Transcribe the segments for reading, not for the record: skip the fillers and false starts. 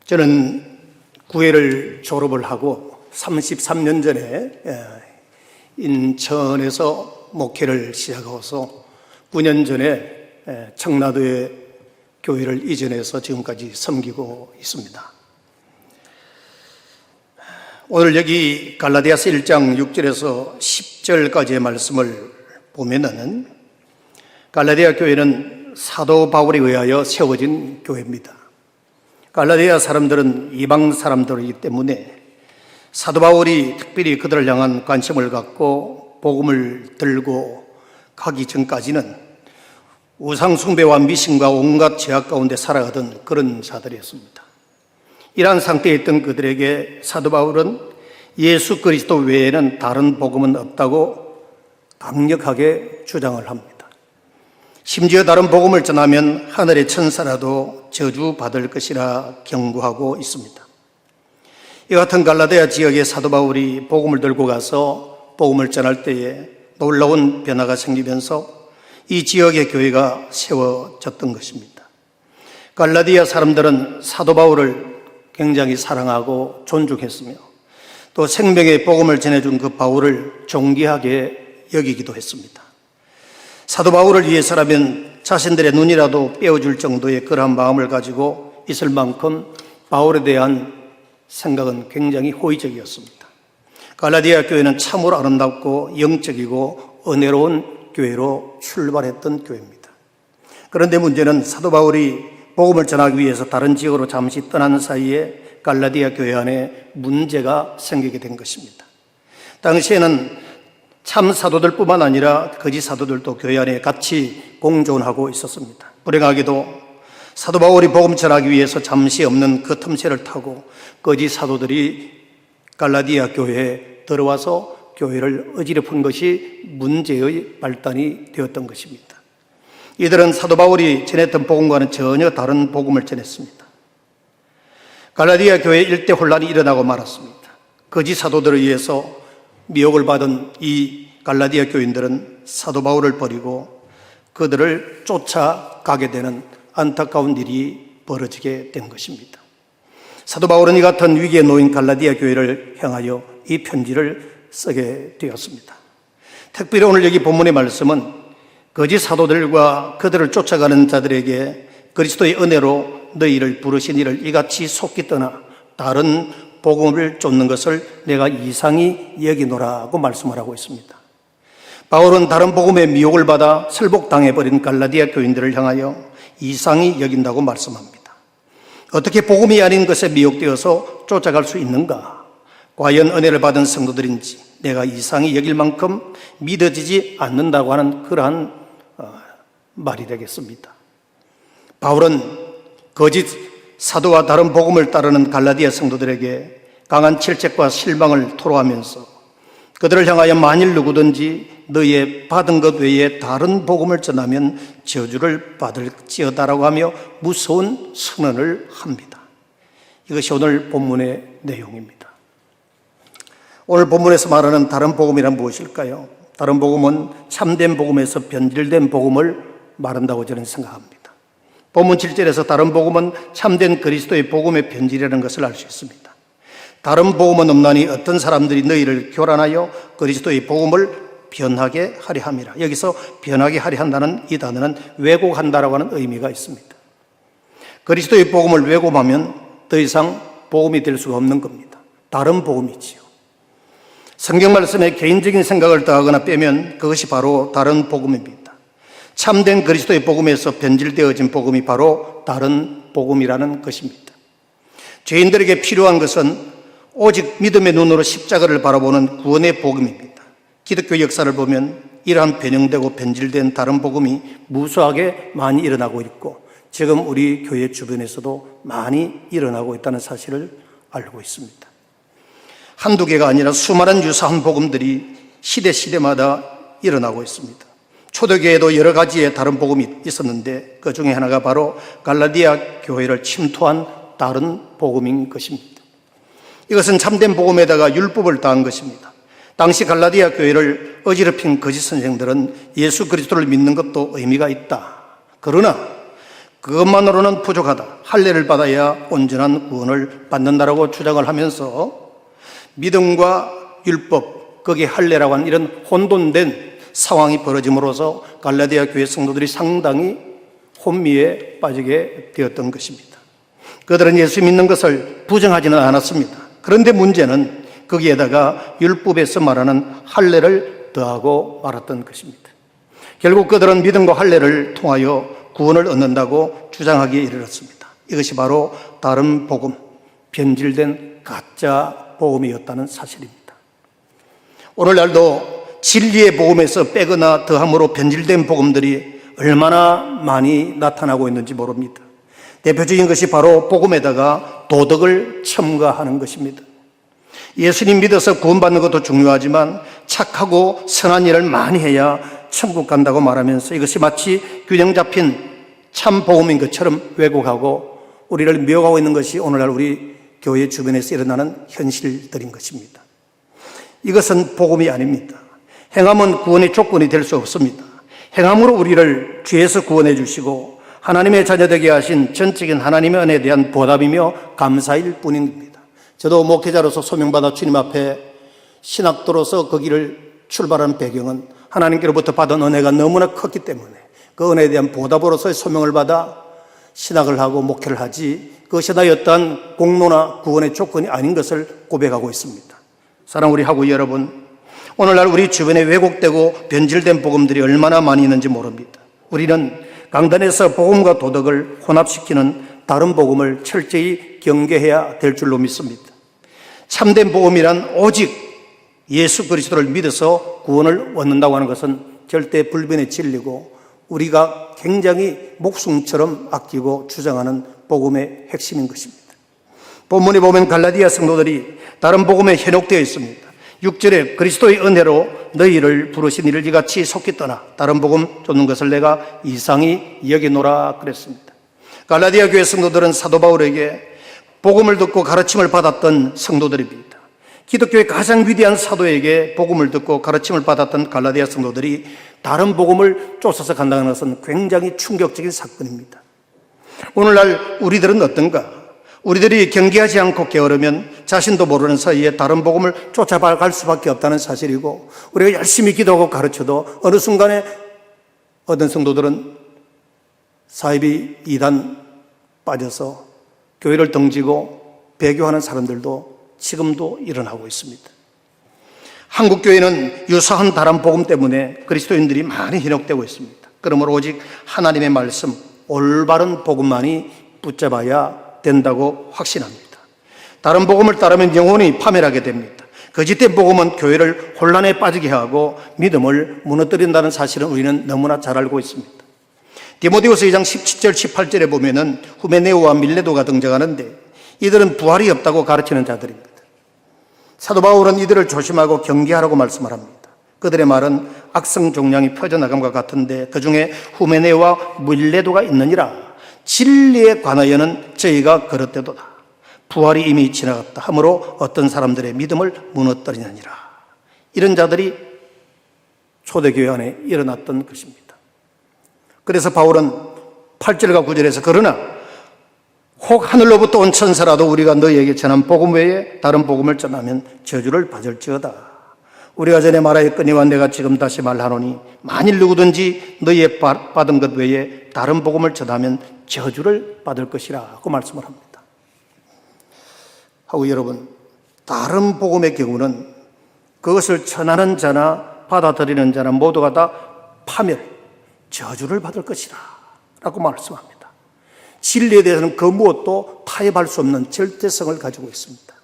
저는 구회를 졸업을 하고 33년 전에 인천에서 목회를 시작하고서 9년 전에 청라도에 교회를 이전해서 지금까지 섬기고 있습니다. 오늘 여기 갈라디아서 1장 6절에서 10절까지의 말씀을 보면은 갈라디아 교회는 사도 바울에 의하여 세워진 교회입니다. 갈라디아 사람들은 이방 사람들이기 때문에 사도 바울이 특별히 그들을 향한 관심을 갖고 복음을 들고 가기 전까지는 우상 숭배와 미신과 온갖 죄악 가운데 살아가던 그런 자들이었습니다. 이러한 상태에 있던 그들에게 사도 바울은 예수 그리스도 외에는 다른 복음은 없다고 강력하게 주장을 합니다. 심지어 다른 복음을 전하면 하늘의 천사라도 저주받을 것이라 경고하고 있습니다. 이 같은 갈라디아 지역의 사도 바울이 복음을 들고 가서 복음을 전할 때에 놀라운 변화가 생기면서 이 지역의 교회가 세워졌던 것입니다. 갈라디아 사람들은 사도 바울을 굉장히 사랑하고 존중했으며 또 생명의 복음을 전해준 그 바울을 존귀하게 여기기도 했습니다. 사도 바울을 위해서라면 자신들의 눈이라도 빼어줄 정도의 그러한 마음을 가지고 있을 만큼 바울에 대한 생각은 굉장히 호의적이었습니다. 갈라디아 교회는 참으로 아름답고 영적이고 은혜로운 교회로 출발했던 교회입니다. 그런데 문제는 사도 바울이 복음을 전하기 위해서 다른 지역으로 잠시 떠나는 사이에 갈라디아 교회 안에 문제가 생기게 된 것입니다. 당시에는 참 사도들뿐만 아니라 거짓 사도들도 교회 안에 같이 공존하고 있었습니다. 불행하게도 사도 바울이 복음 전하기 위해서 잠시 없는 그 틈새를 타고 거짓 사도들이 갈라디아 교회에 들어와서 교회를 어지럽힌 것이 문제의 발단이 되었던 것입니다. 이들은 사도 바울이 전했던 복음과는 전혀 다른 복음을 전했습니다. 갈라디아 교회 일대 혼란이 일어나고 말았습니다. 거짓 사도들에 의해서 미혹을 받은 이 갈라디아 교인들은 사도 바울을 버리고 그들을 쫓아가게 되는 안타까운 일이 벌어지게 된 것입니다. 사도 바울은 이 같은 위기에 놓인 갈라디아 교회를 향하여 이 편지를 쓰게 되었습니다. 특별히 오늘 여기 본문의 말씀은 거짓 사도들과 그들을 쫓아가는 자들에게 그리스도의 은혜로 너희를 부르신 이를 이같이 속기 떠나 다른 복음을 쫓는 것을 내가 이상히 여기노라고 말씀을 하고 있습니다. 바울은 다른 복음에 미혹을 받아 설복당해버린 갈라디아 교인들을 향하여 이상히 여긴다고 말씀합니다. 어떻게 복음이 아닌 것에 미혹되어서 쫓아갈 수 있는가? 과연 은혜를 받은 성도들인지 내가 이상히 여길 만큼 믿어지지 않는다고 하는 그러한 말이 되겠습니다. 바울은 거짓 사도와 다른 복음을 따르는 갈라디아 성도들에게 강한 질책과 실망을 토로하면서 그들을 향하여 만일 누구든지 너희의 받은 것 외에 다른 복음을 전하면 저주를 받을지어다라고 하며 무서운 선언을 합니다. 이것이 오늘 본문의 내용입니다. 오늘 본문에서 말하는 다른 복음이란 무엇일까요? 다른 복음은 참된 복음에서 변질된 복음을 말한다고 저는 생각합니다. 본문 7절에서 다른 복음은 참된 그리스도의 복음의 변질이라는 것을 알 수 있습니다. 다른 복음은 없나니 어떤 사람들이 너희를 교란하여 그리스도의 복음을 변하게 하려 함이라. 여기서 변하게 하려 한다는 이 단어는 왜곡한다라고 하는 의미가 있습니다. 그리스도의 복음을 왜곡하면 더 이상 복음이 될 수가 없는 겁니다. 다른 복음이지요. 성경 말씀에 개인적인 생각을 더하거나 빼면 그것이 바로 다른 복음입니다. 참된 그리스도의 복음에서 변질되어진 복음이 바로 다른 복음이라는 것입니다. 죄인들에게 필요한 것은 오직 믿음의 눈으로 십자가를 바라보는 구원의 복음입니다. 기독교 역사를 보면 이러한 변형되고 변질된 다른 복음이 무수하게 많이 일어나고 있고 지금 우리 교회 주변에서도 많이 일어나고 있다는 사실을 알고 있습니다. 한두 개가 아니라 수많은 유사한 복음들이 시대마다 일어나고 있습니다. 초대교회에도 여러 가지의 다른 복음이 있었는데 그 중에 하나가 바로 갈라디아 교회를 침투한 다른 복음인 것입니다. 이것은 참된 복음에다가 율법을 더한 것입니다. 당시 갈라디아 교회를 어지럽힌 거짓 선생들은 예수 그리스도를 믿는 것도 의미가 있다. 그러나 그것만으로는 부족하다. 할례를 받아야 온전한 구원을 받는다라고 주장을 하면서 믿음과 율법, 거기에 할례라고 하는 이런 혼돈된 상황이 벌어짐으로써 갈라디아 교회 성도들이 상당히 혼미에 빠지게 되었던 것입니다. 그들은 예수 믿는 것을 부정하지는 않았습니다. 그런데 문제는 거기에다가 율법에서 말하는 할례를 더하고 말았던 것입니다. 결국 그들은 믿음과 할례를 통하여 구원을 얻는다고 주장하기에 이르렀습니다. 이것이 바로 다른 복음, 변질된 가짜 복음이었다는 사실입니다. 오늘날도 진리의 복음에서 빼거나 더함으로 변질된 복음들이 얼마나 많이 나타나고 있는지 모릅니다. 대표적인 것이 바로 복음에다가 도덕을 첨가하는 것입니다. 예수님 믿어서 구원받는 것도 중요하지만 착하고 선한 일을 많이 해야 천국 간다고 말하면서 이것이 마치 균형 잡힌 참 복음인 것처럼 왜곡하고 우리를 미혹하고 있는 것이 오늘날 우리 교회 주변에서 일어나는 현실들인 것입니다. 이것은 복음이 아닙니다. 행함은 구원의 조건이 될 수 없습니다. 행함으로 우리를 죄에서 구원해 주시고 하나님의 자녀되게 하신 전적인 하나님의 은혜에 대한 보답이며 감사일 뿐입니다. 저도 목회자로서 소명받아 주님 앞에 신학도로서 그 길을 출발한 배경은 하나님께로부터 받은 은혜가 너무나 컸기 때문에 그 은혜에 대한 보답으로서의 소명을 받아 신학을 하고 목회를 하지 그것이 나의 어떠한 공로나 구원의 조건이 아닌 것을 고백하고 있습니다. 사랑 우리 하고 여러분, 오늘날 우리 주변에 왜곡되고 변질된 복음들이 얼마나 많이 있는지 모릅니다. 우리는 강단에서 복음과 도덕을 혼합시키는 다른 복음을 철저히 경계해야 될 줄로 믿습니다. 참된 복음이란 오직 예수 그리스도를 믿어서 구원을 얻는다고 하는 것은 절대 불변의 진리고 우리가 굉장히 목숨처럼 아끼고 주장하는 복음의 핵심인 것입니다. 본문에 보면 갈라디아 성도들이 다른 복음에 현혹되어 있습니다. 6절에 그리스도의 은혜로 너희를 부르신 이를 이같이 속히 떠나 다른 복음 쫓는 것을 내가 이상히 여기노라 그랬습니다. 갈라디아 교회 성도들은 사도 바울에게 복음을 듣고 가르침을 받았던 성도들입니다. 기독교의 가장 위대한 사도에게 복음을 듣고 가르침을 받았던 갈라디아 성도들이 다른 복음을 쫓아서 간다는 것은 굉장히 충격적인 사건입니다. 오늘날 우리들은 어떤가? 우리들이 경계하지 않고 게으르면 자신도 모르는 사이에 다른 복음을 쫓아갈 수밖에 없다는 사실이고 우리가 열심히 기도하고 가르쳐도 어느 순간에 어떤 성도들은 사이비 이단 빠져서 교회를 등지고 배교하는 사람들도 지금도 일어나고 있습니다. 한국 교회는 유사한 다른 복음 때문에 그리스도인들이 많이 현혹되고 있습니다. 그러므로 오직 하나님의 말씀, 올바른 복음만이 붙잡아야 된다고 확신합니다. 다른 복음을 따르면 영혼이 파멸하게 됩니다. 거짓된 복음은 교회를 혼란에 빠지게 하고 믿음을 무너뜨린다는 사실은 우리는 너무나 잘 알고 있습니다. 디모데후서 2장 17절 18절에 보면은 후메네오와 밀레도가 등장하는데 이들은 부활이 없다고 가르치는 자들입니다. 사도 바울은 이들을 조심하고 경계하라고 말씀을 합니다. 그들의 말은 악성 종양이 퍼져나감과 같은데 그 중에 후메네오와 밀레도가 있느니라. 진리에 관하여는 저희가 그렇대도다. 부활이 이미 지나갔다 하므로 어떤 사람들의 믿음을 무너뜨리느니라. 이런 자들이 초대교회 안에 일어났던 것입니다. 그래서 바울은 8절과 9절에서 그러나 혹 하늘로부터 온 천사라도 우리가 너희에게 전한 복음 외에 다른 복음을 전하면 저주를 받을지어다. 우리가 전에 말하였거니와 내가 지금 다시 말하노니 만일 누구든지 너희의 받은 것 외에 다른 복음을 전하면 저주를 받을 것이라고 말씀을 합니다. 하고 여러분, 다른 복음의 경우는 그것을 전하는 자나 받아들이는 자나 모두가 다 파멸, 저주를 받을 것이라 라고 말씀합니다. 진리에 대해서는 그 무엇도 타협할 수 없는 절대성을 가지고 있습니다.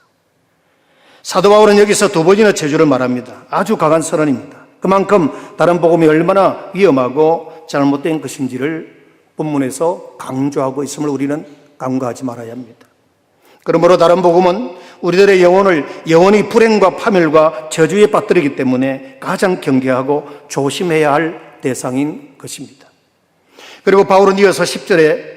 사도 바울은 여기서 두 번이나 저주를 말합니다. 아주 강한 선언입니다. 그만큼 다른 복음이 얼마나 위험하고 잘못된 것인지를 본문에서 강조하고 있음을 우리는 간과하지 말아야 합니다. 그러므로 다른 복음은 우리들의 영혼이 불행과 파멸과 저주에 빠뜨리기 때문에 가장 경계하고 조심해야 할 대상인 것입니다. 그리고 바울은 이어서 10절에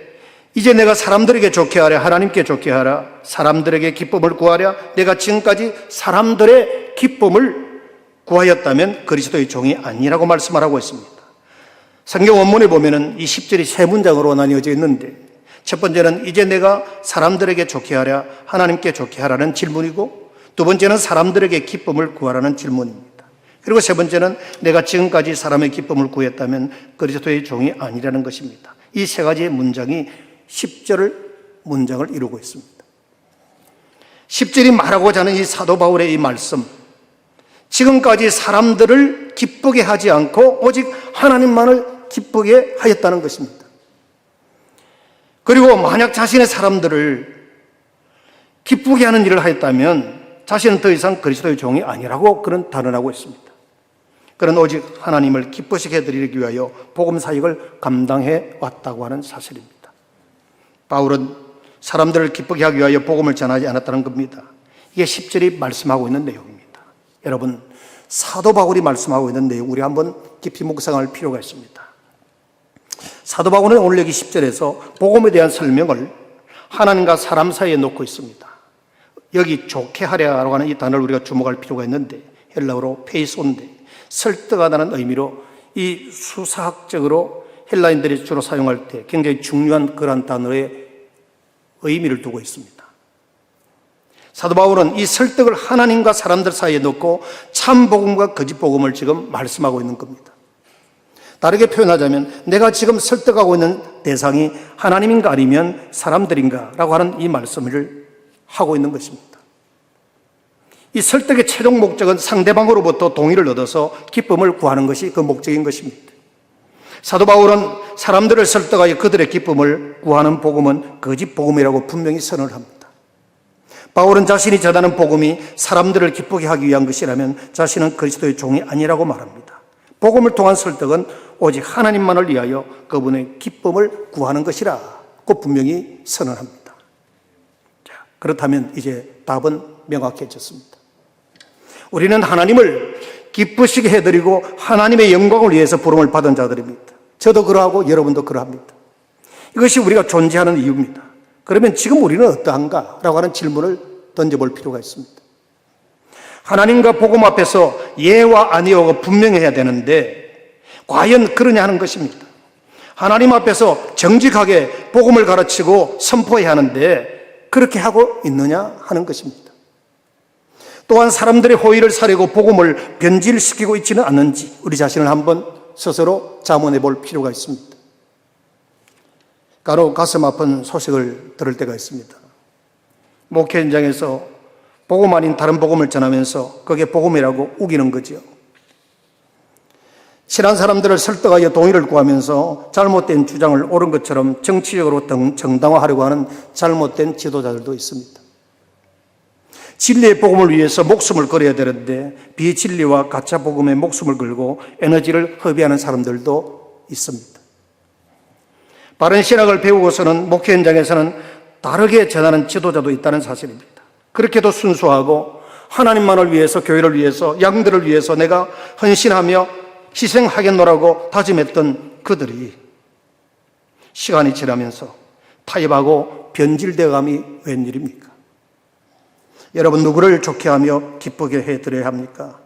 이제 내가 사람들에게 좋게 하랴 하나님께 좋게 하라 사람들에게 기쁨을 구하랴 내가 지금까지 사람들의 기쁨을 구하였다면 그리스도의 종이 아니라고 말씀을 하고 있습니다. 성경 원문에 보면은 이 10절이 세 문장으로 나뉘어져 있는데, 첫 번째는 이제 내가 사람들에게 좋게 하랴 하나님께 좋게 하라는 질문이고, 두 번째는 사람들에게 기쁨을 구하라는 질문입니다. 그리고 세 번째는 내가 지금까지 사람의 기쁨을 구했다면 그리스도의 종이 아니라는 것입니다. 이 세 가지의 문장이 10절 문장을 이루고 있습니다. 10절이 말하고자 하는 이 사도 바울의 이 말씀, 지금까지 사람들을 기쁘게 하지 않고 오직 하나님만을 기쁘게 하였다는 것입니다. 그리고 만약 자신의 사람들을 기쁘게 하는 일을 하였다면 자신은 더 이상 그리스도의 종이 아니라고 그런 단언하고 있습니다. 그는 오직 하나님을 기쁘시게 해드리기 위하여 복음 사역을 감당해 왔다고 하는 사실입니다. 바울은 사람들을 기쁘게 하기 위하여 복음을 전하지 않았다는 겁니다. 이게 10절이 말씀하고 있는 내용입니다. 여러분, 사도 바울이 말씀하고 있는 내용, 우리 한번 깊이 묵상할 필요가 있습니다. 사도 바울은 오늘 여기 10절에서 복음에 대한 설명을 하나님과 사람 사이에 놓고 있습니다. 여기 좋게 하려고 하는 이 단어를 우리가 주목할 필요가 있는데, 헬라어로 페이소인데 설득하다는 의미로 이 수사학적으로 헬라인들이 주로 사용할 때 굉장히 중요한 그런 단어의 의미를 두고 있습니다. 사도 바울은 이 설득을 하나님과 사람들 사이에 놓고 참 복음과 거짓 복음을 지금 말씀하고 있는 겁니다. 다르게 표현하자면 내가 지금 설득하고 있는 대상이 하나님인가 아니면 사람들인가 라고 하는 이 말씀을 하고 있는 것입니다. 이 설득의 최종 목적은 상대방으로부터 동의를 얻어서 기쁨을 구하는 것이 그 목적인 것입니다. 사도 바울은 사람들을 설득하여 그들의 기쁨을 구하는 복음은 거짓 복음이라고 분명히 선언을 합니다. 바울은 자신이 전하는 복음이 사람들을 기쁘게 하기 위한 것이라면 자신은 그리스도의 종이 아니라고 말합니다. 복음을 통한 설득은 오직 하나님만을 위하여 그분의 기쁨을 구하는 것이라고 분명히 선언합니다. 자, 그렇다면 이제 답은 명확해졌습니다. 우리는 하나님을 기쁘시게 해드리고 하나님의 영광을 위해서 부름을 받은 자들입니다. 저도 그러하고 여러분도 그러합니다. 이것이 우리가 존재하는 이유입니다. 그러면 지금 우리는 어떠한가? 라고 하는 질문을 던져볼 필요가 있습니다. 하나님과 복음 앞에서 예와 아니오가 분명해야 되는데 과연 그러냐 하는 것입니다. 하나님 앞에서 정직하게 복음을 가르치고 선포해야 하는데 그렇게 하고 있느냐 하는 것입니다. 또한 사람들의 호의를 사려고 복음을 변질시키고 있지는 않는지 우리 자신을 한번 스스로 자문해 볼 필요가 있습니다. 간혹 가슴 아픈 소식을 들을 때가 있습니다. 목회 현장에서 복음 아닌 다른 복음을 전하면서 그게 복음이라고 우기는 거죠. 친한 사람들을 설득하여 동의를 구하면서 잘못된 주장을 옳은 것처럼 정치적으로 정당화하려고 하는 잘못된 지도자들도 있습니다. 진리의 복음을 위해서 목숨을 걸어야 되는데 비진리와 가짜 복음에 목숨을 걸고 에너지를 허비하는 사람들도 있습니다. 바른 신학을 배우고서는 목회 현장에서는 다르게 전하는 지도자도 있다는 사실입니다. 그렇게도 순수하고 하나님만을 위해서, 교회를 위해서, 양들을 위해서 내가 헌신하며 희생하겠노라고 다짐했던 그들이 시간이 지나면서 타협하고 변질되어감이 웬일입니까? 여러분, 누구를 좋게 하며 기쁘게 해드려야 합니까?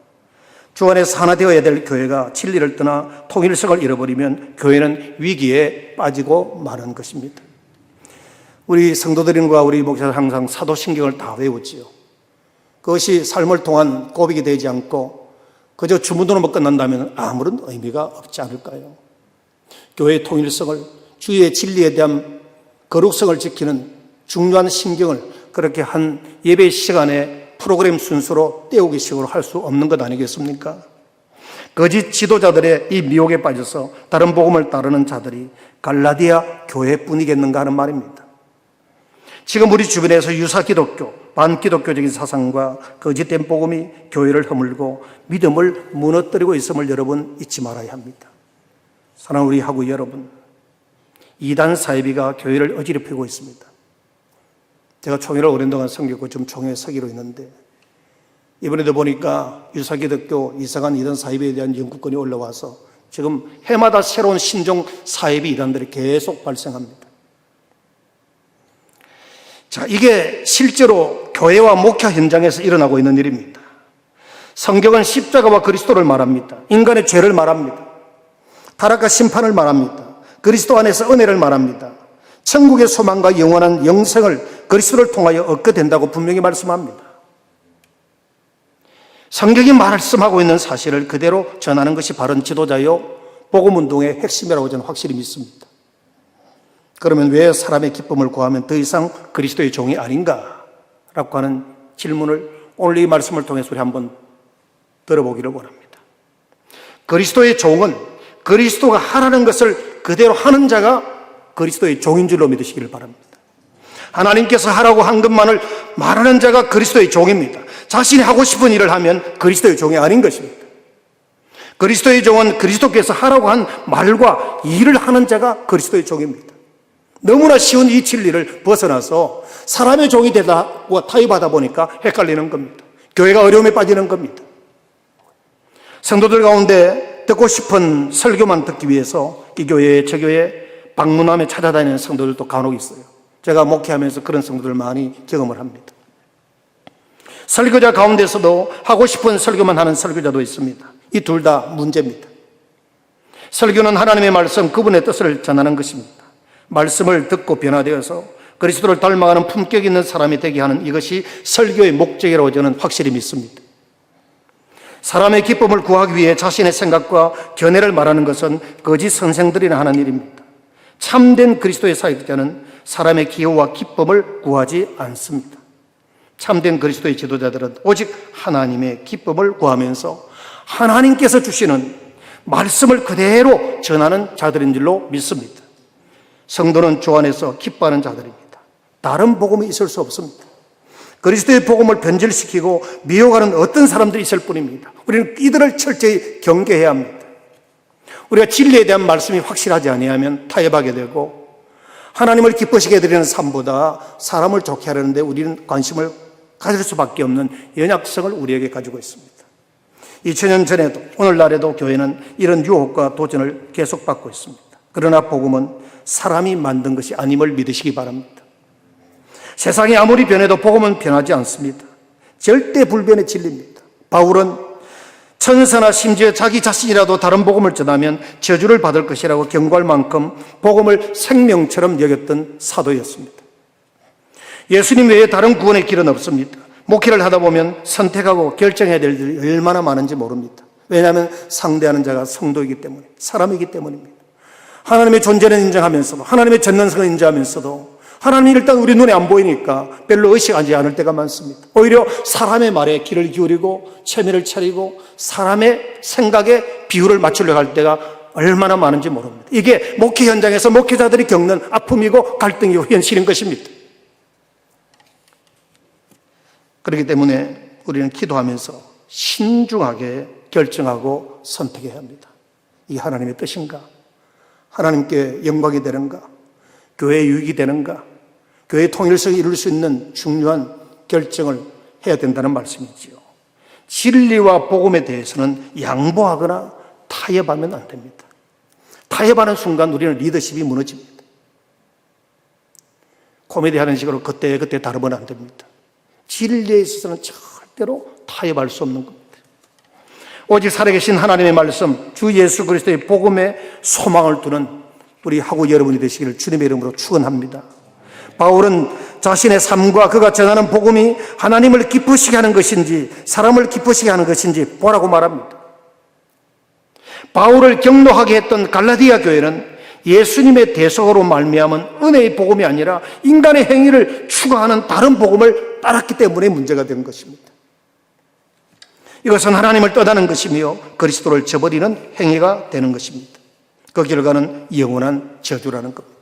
주 안에서 하나 되어야 될 교회가 진리를 떠나 통일성을 잃어버리면 교회는 위기에 빠지고 마는 것입니다. 우리 성도들과 우리 목사들 항상 사도신경을 다 외우지요. 그것이 삶을 통한 고백이 되지 않고 그저 주문으로만 끝난다면 아무런 의미가 없지 않을까요? 교회의 통일성을, 주의 진리에 대한 거룩성을 지키는 중요한 신경을 그렇게 한 예배 시간에 프로그램 순서로 때우기 식으로 할 수 없는 것 아니겠습니까? 거짓 지도자들의 이 미혹에 빠져서 다른 복음을 따르는 자들이 갈라디아 교회뿐이겠는가 하는 말입니다. 지금 우리 주변에서 유사 기독교, 반기독교적인 사상과 거짓된 복음이 교회를 허물고 믿음을 무너뜨리고 있음을 여러분 잊지 말아야 합니다. 사랑하는 우리 하구 여러분, 이단 사이비가 교회를 어지럽히고 있습니다. 제가 총회를 오랜 동안 섬겼고 지금 총회에 서기로 있는데 이번에도 보니까 유사기독교 이상한 이단 사이비에 대한 연구권이 올라와서 지금 해마다 새로운 신종 사이비 이단들이 계속 발생합니다. 자, 이게 실제로 교회와 목회 현장에서 일어나고 있는 일입니다. 성경은 십자가와 그리스도를 말합니다. 인간의 죄를 말합니다. 타락과 심판을 말합니다. 그리스도 안에서 은혜를 말합니다. 천국의 소망과 영원한 영생을 그리스도를 통하여 얻게 된다고 분명히 말씀합니다. 성경이 말씀하고 있는 사실을 그대로 전하는 것이 바른 지도자요 복음운동의 핵심이라고 저는 확실히 믿습니다. 그러면 왜 사람의 기쁨을 구하면 더 이상 그리스도의 종이 아닌가? 라고 하는 질문을 오늘 이 말씀을 통해서 우리 한번 들어보기를 원합니다. 그리스도의 종은 그리스도가 하라는 것을 그대로 하는 자가 그리스도의 종인 줄로 믿으시기를 바랍니다. 하나님께서 하라고 한 것만을 말하는 자가 그리스도의 종입니다. 자신이 하고 싶은 일을 하면 그리스도의 종이 아닌 것입니다. 그리스도의 종은 그리스도께서 하라고 한 말과 일을 하는 자가 그리스도의 종입니다. 너무나 쉬운 이 진리를 벗어나서 사람의 종이 되다고 타협하다 보니까 헷갈리는 겁니다. 교회가 어려움에 빠지는 겁니다. 성도들 가운데 듣고 싶은 설교만 듣기 위해서 이 교회, 저 교회 방문하며 찾아다니는 성도들도 간혹 있어요. 제가 목회하면서 그런 성도들 많이 경험을 합니다. 설교자 가운데서도 하고 싶은 설교만 하는 설교자도 있습니다. 이 둘 다 문제입니다. 설교는 하나님의 말씀, 그분의 뜻을 전하는 것입니다. 말씀을 듣고 변화되어서 그리스도를 닮아가는 품격 있는 사람이 되게 하는 이것이 설교의 목적이라고 저는 확실히 믿습니다. 사람의 기쁨을 구하기 위해 자신의 생각과 견해를 말하는 것은 거짓 선생들이나 하는 일입니다. 참된 그리스도의 사역자는 사람의 기호와 기쁨을 구하지 않습니다. 참된 그리스도의 지도자들은 오직 하나님의 기쁨을 구하면서 하나님께서 주시는 말씀을 그대로 전하는 자들인 줄로 믿습니다. 성도는 주 안에서 기뻐하는 자들입니다. 다른 복음이 있을 수 없습니다. 그리스도의 복음을 변질시키고 미혹하는 어떤 사람들이 있을 뿐입니다. 우리는 이들을 철저히 경계해야 합니다. 우리가 진리에 대한 말씀이 확실하지 아니하면 타협하게 되고 하나님을 기쁘시게 해드리는 삶보다 사람을 좋게 하려는데 우리는 관심을 가질 수밖에 없는 연약성을 우리에게 가지고 있습니다. 2000년 전에도 오늘날에도 교회는 이런 유혹과 도전을 계속 받고 있습니다. 그러나 복음은 사람이 만든 것이 아님을 믿으시기 바랍니다. 세상이 아무리 변해도 복음은 변하지 않습니다. 절대 불변의 진리입니다. 바울은 천사나 심지어 자기 자신이라도 다른 복음을 전하면 저주를 받을 것이라고 경고할 만큼 복음을 생명처럼 여겼던 사도였습니다. 예수님 외에 다른 구원의 길은 없습니다. 목회를 하다 보면 선택하고 결정해야 될 일이 얼마나 많은지 모릅니다. 왜냐하면 상대하는 자가 성도이기 때문에, 사람이기 때문입니다. 하나님의 존재는 인정하면서도, 하나님의 전능성을 인정하면서도 하나님이 일단 우리 눈에 안 보이니까 별로 의식하지 않을 때가 많습니다. 오히려 사람의 말에 귀를 기울이고 체면을 차리고 사람의 생각에 비율을 맞추려고 할 때가 얼마나 많은지 모릅니다. 이게 목회 현장에서 목회자들이 겪는 아픔이고 갈등이고 현실인 것입니다. 그렇기 때문에 우리는 기도하면서 신중하게 결정하고 선택해야 합니다. 이게 하나님의 뜻인가? 하나님께 영광이 되는가? 교회의 유익이 되는가? 교회의 통일성을 이룰 수 있는 중요한 결정을 해야 된다는 말씀이지요. 진리와 복음에 대해서는 양보하거나 타협하면 안 됩니다. 타협하는 순간 우리는 리더십이 무너집니다. 코미디 하는 식으로 그때 다르면 안 됩니다. 진리에 있어서는 절대로 타협할 수 없는 겁니다. 오직 살아계신 하나님의 말씀, 주 예수 그리스도의 복음에 소망을 두는 우리하고 여러분이 되시기를 주님의 이름으로 축원합니다. 바울은 자신의 삶과 그가 전하는 복음이 하나님을 기쁘시게 하는 것인지 사람을 기쁘시게 하는 것인지 보라고 말합니다. 바울을 격노하게 했던 갈라디아 교회는 예수님의 대속으로 말미암은 은혜의 복음이 아니라 인간의 행위를 추구하는 다른 복음을 따랐기 때문에 문제가 된 것입니다. 이것은 하나님을 떠나는 것이며 그리스도를 저버리는 행위가 되는 것입니다. 그 결과는 영원한 저주라는 겁니다.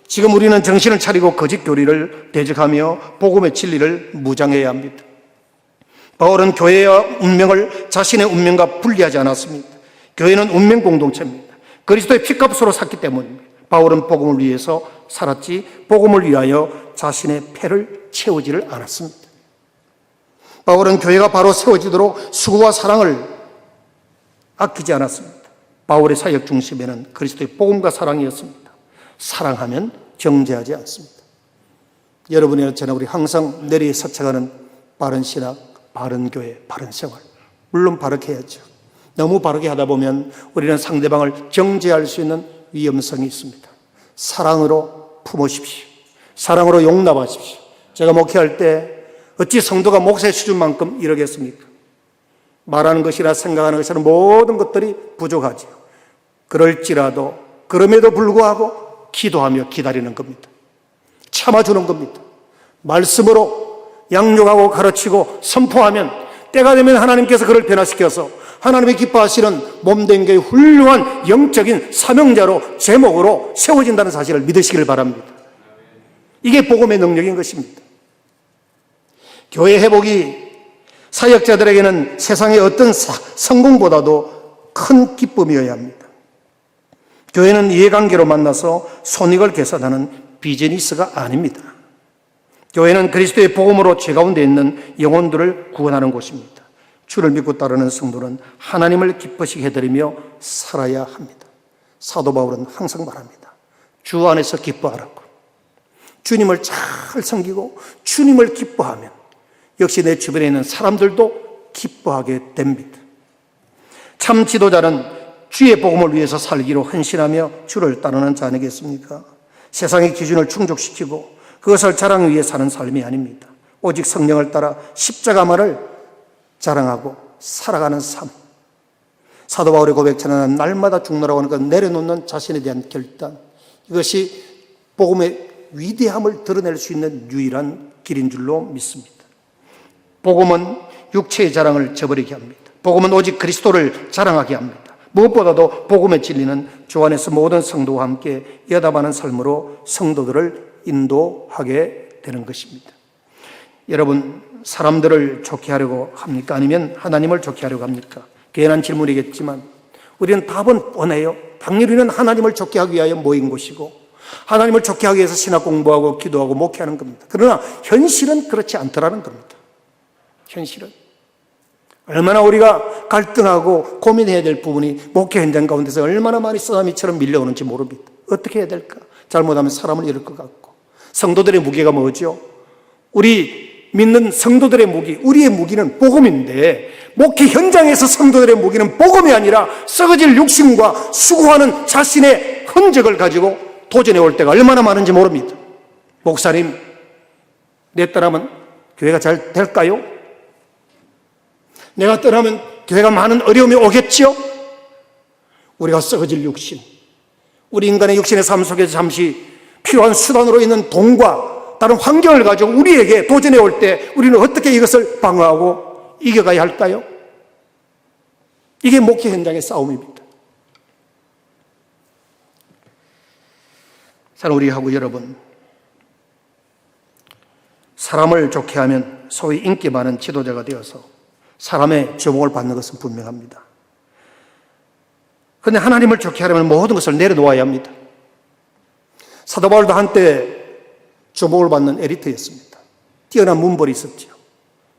지금 우리는 정신을 차리고 거짓 교리를 대적하며 복음의 진리를 무장해야 합니다. 바울은 교회와 운명을 자신의 운명과 분리하지 않았습니다. 교회는 운명 공동체입니다. 그리스도의 피값으로 샀기 때문입니다. 바울은 복음을 위해서 살았지 복음을 위하여 자신의 패를 채우지를 않았습니다. 바울은 교회가 바로 세워지도록 수고와 사랑을 아끼지 않았습니다. 바울의 사역 중심에는 그리스도의 복음과 사랑이었습니다. 사랑하면 정죄하지 않습니다. 여러분이나 저나 우리 항상 내리서쳐가는 바른 신학, 바른 교회, 바른 생활, 물론 바르게 해야죠. 너무 바르게 하다 보면 우리는 상대방을 정죄할 수 있는 위험성이 있습니다. 사랑으로 품으십시오. 사랑으로 용납하십시오. 제가 목회할 때 어찌 성도가 목사의 수준만큼 이러겠습니까? 말하는 것이나 생각하는 것이나 모든 것들이 부족하지요. 그럴지라도 그럼에도 불구하고 기도하며 기다리는 겁니다. 참아주는 겁니다. 말씀으로 양육하고 가르치고 선포하면 때가 되면 하나님께서 그를 변화시켜서 하나님이 기뻐하시는 몸된 교회의 훌륭한 영적인 사명자로 제목으로 세워진다는 사실을 믿으시기를 바랍니다. 이게 복음의 능력인 것입니다. 교회 회복이 사역자들에게는 세상의 어떤 성공보다도 큰 기쁨이어야 합니다. 교회는 이해관계로 만나서 손익을 계산하는 비즈니스가 아닙니다. 교회는 그리스도의 복음으로 죄 가운데 있는 영혼들을 구원하는 곳입니다. 주를 믿고 따르는 성도는 하나님을 기쁘시게 해드리며 살아야 합니다. 사도 바울은 항상 말합니다. 주 안에서 기뻐하라고. 주님을 잘 섬기고 주님을 기뻐하면 역시 내 주변에 있는 사람들도 기뻐하게 됩니다. 참 지도자는 주의 복음을 위해서 살기로 헌신하며 주를 따르는 자 아니겠습니까? 세상의 기준을 충족시키고 그것을 자랑 위해 사는 삶이 아닙니다. 오직 성령을 따라 십자가만을 자랑하고 살아가는 삶. 사도 바울의 고백처럼 날마다 죽노라고 하는 것, 내려놓는 자신에 대한 결단. 이것이 복음의 위대함을 드러낼 수 있는 유일한 길인 줄로 믿습니다. 복음은 육체의 자랑을 저버리게 합니다. 복음은 오직 그리스도를 자랑하게 합니다. 무엇보다도 복음의 진리는 주 안에서 모든 성도와 함께 여담하는 삶으로 성도들을 인도하게 되는 것입니다. 여러분, 사람들을 좋게 하려고 합니까? 아니면 하나님을 좋게 하려고 합니까? 괜한 질문이겠지만 우리는 답은 뻔해요. 당연히 우리는 하나님을 좋게 하기 위하여 모인 곳이고 하나님을 좋게 하기 위해서 신학 공부하고 기도하고 목회하는 겁니다. 그러나 현실은 그렇지 않더라는 겁니다. 현실은 얼마나 우리가 갈등하고 고민해야 될 부분이 목회 현장 가운데서 얼마나 많이 쓰나미처럼 밀려오는지 모릅니다. 어떻게 해야 될까? 잘못하면 사람을 잃을 것 같고. 성도들의 무게가 뭐죠? 우리 믿는 성도들의 무기, 우리의 무기는 복음인데 목회 현장에서 성도들의 무기는 복음이 아니라 썩어질 육신과 수고하는 자신의 흔적을 가지고 도전해 올 때가 얼마나 많은지 모릅니다. 목사님, 내 떠나면 교회가 잘 될까요? 내가 떠나면 교회가 많은 어려움이 오겠죠? 우리가 썩어질 육신, 우리 인간의 육신의 삶 속에서 잠시 필요한 수단으로 있는 돈과 다른 환경을 가지고 우리에게 도전해 올 때 우리는 어떻게 이것을 방어하고 이겨가야 할까요? 이게 목회 현장의 싸움입니다. 저는 우리하고 여러분, 사람을 좋게 하면 소위 인기 많은 지도자가 되어서 사람의 주목을 받는 것은 분명합니다. 그런데 하나님을 좋게 하려면 모든 것을 내려놓아야 합니다. 사도 바울도 한때 주목을 받는 에리트였습니다. 뛰어난 문벌이 있었죠.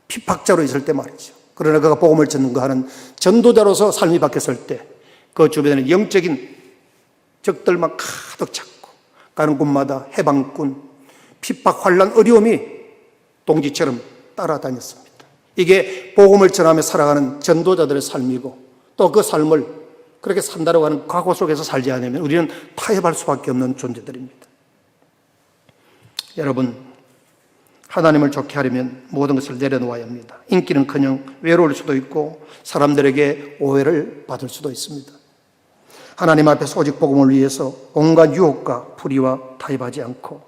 핍박자로 있을 때 말이죠. 그러나 그가 복음을 전하는 전도자로서 삶이 바뀌었을 때 그 주변에는 영적인 적들만 가득 찼고 가는 곳마다 해방꾼, 핍박, 환난, 어려움이 동지처럼 따라다녔습니다. 이게 복음을 전하며 살아가는 전도자들의 삶이고 또 그 삶을 그렇게 산다고 하는 각오 속에서 살지 않으면 우리는 타협할 수밖에 없는 존재들입니다. 여러분, 하나님을 좋게 하려면 모든 것을 내려놓아야 합니다. 인기는커녕 외로울 수도 있고 사람들에게 오해를 받을 수도 있습니다. 하나님 앞에서 오직 복음을 위해서 온갖 유혹과 불의와 타협하지 않고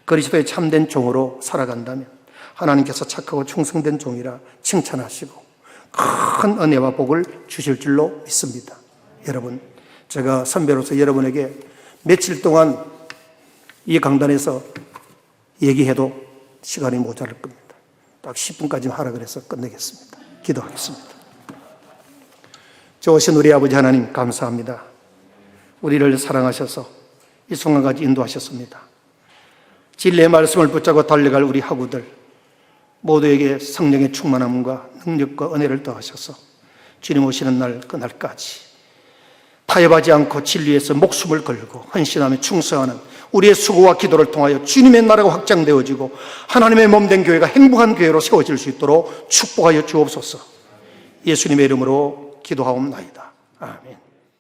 그리스도의 참된 종으로 살아간다면 하나님께서 착하고 충성된 종이라 칭찬하시고 큰 은혜와 복을 주실 줄로 믿습니다. 여러분, 제가 선배로서 여러분에게 며칠 동안 이 강단에서 얘기해도 시간이 모자랄 겁니다. 딱 10분까지 하라 그래서 끝내겠습니다. 기도하겠습니다. 좋으신 우리 아버지 하나님 감사합니다. 우리를 사랑하셔서 이 순간까지 인도하셨습니다. 진리의 말씀을 붙잡고 달려갈 우리 학우들 모두에게 성령의 충만함과 능력과 은혜를 더하셔서 주님 오시는 날 그날까지 타협하지 않고 진리에서 목숨을 걸고 헌신하며 충성하는 우리의 수고와 기도를 통하여 주님의 나라가 확장되어지고 하나님의 몸된 교회가 행복한 교회로 세워질 수 있도록 축복하여 주옵소서. 예수님의 이름으로 기도하옵나이다. 아멘.